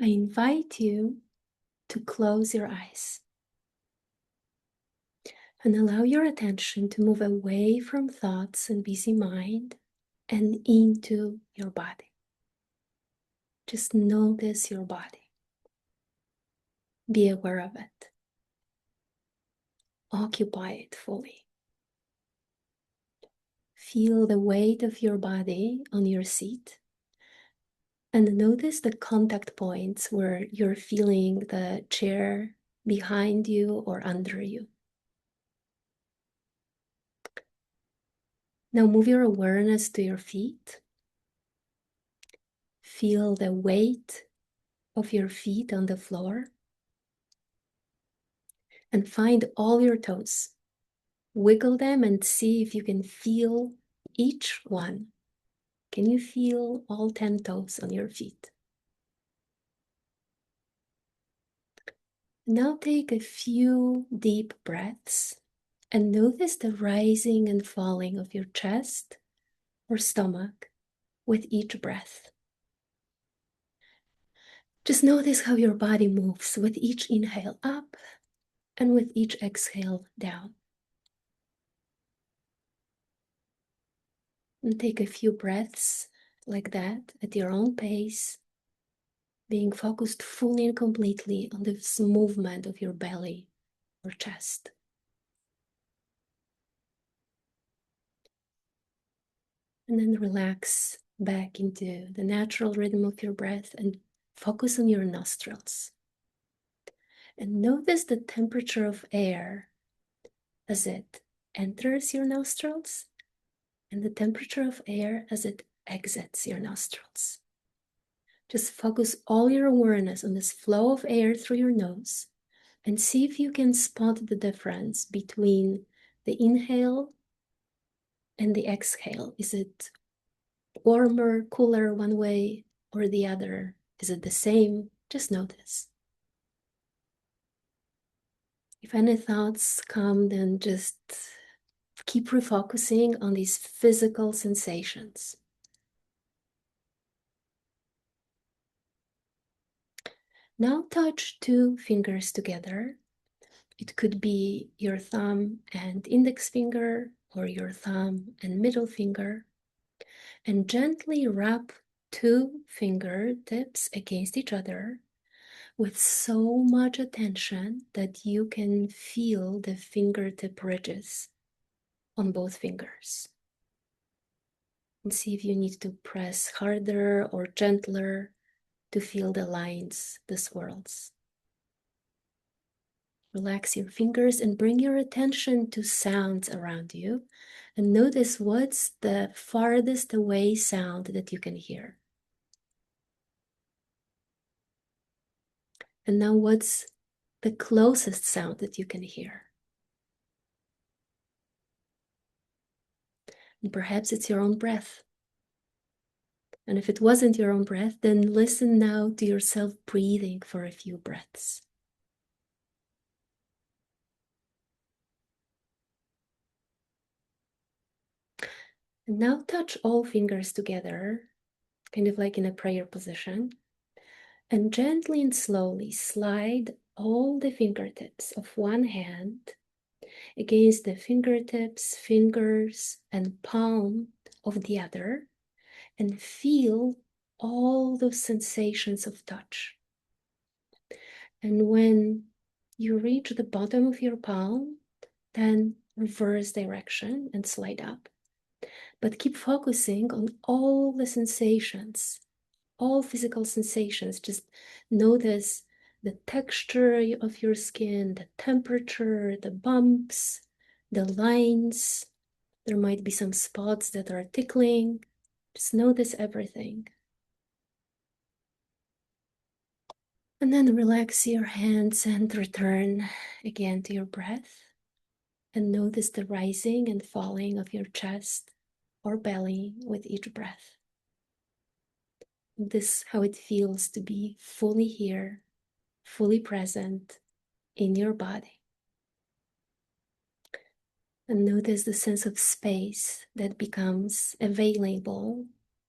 I invite you to close your eyes and allow your attention to move away from thoughts and busy mind and into your body. Just notice your body. Be aware of it. Occupy it fully. Feel the weight of your body on your seat and notice the contact points where you're feeling the chair behind you or under you. Now move your awareness to your feet. Feel the weight of your feet on the floor and find all your toes. Wiggle them and see if you can feel each one. Can you feel all 10 toes on your feet? Now take a few deep breaths and notice the rising and falling of your chest or stomach with each breath. Just notice how your body moves with each inhale up and with each exhale down. And take a few breaths like that at your own pace, being focused fully and completely on this movement of your belly or chest. And then relax back into the natural rhythm of your breath and focus on your nostrils. And notice the temperature of air as it enters your nostrils and the temperature of air as it exits your nostrils. Just focus all your awareness on this flow of air through your nose and see if you can spot the difference between the inhale and the exhale. Is it warmer, cooler one way or the other? Is it the same? Just notice. If any thoughts come, then just keep refocusing on these physical sensations. Now touch two fingers together. It could be your thumb and index finger or your thumb and middle finger. And gently wrap two fingertips against each other with so much attention that you can feel the fingertip ridges on both fingers. And see if you need to press harder or gentler to feel the lines, the swirls. Relax your fingers and bring your attention to sounds around you and notice what's the farthest away sound that you can hear. And now what's the closest sound that you can hear? And perhaps it's your own breath. And if it wasn't your own breath, then listen now to yourself breathing for a few breaths. And now touch all fingers together, kind of like in a prayer position, and gently and slowly slide all the fingertips of one hand against the fingertips, fingers, and palm of the other, and feel all those sensations of touch. And when you reach the bottom of your palm, then reverse direction and slide up. But keep focusing on all the sensations, all physical sensations. Just notice the texture of your skin, the temperature, the bumps, the lines. There might be some spots that are tickling. Just notice everything. And then relax your hands and return again to your breath. And notice the rising and falling of your chest or belly with each breath. This is how it feels to be fully here, fully present in your body. And notice the sense of space that becomes available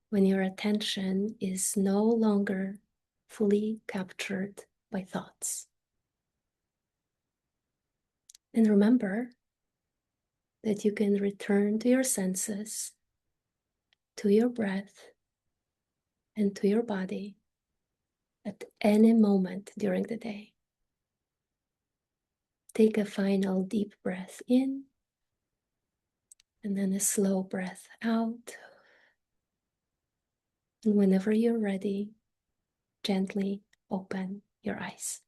when your attention is no longer fully captured by thoughts. And remember that you can return to your senses, to your breath, and to your body at any moment during the day. Take a final deep breath in, and then a slow breath out. And whenever you're ready, gently open your eyes.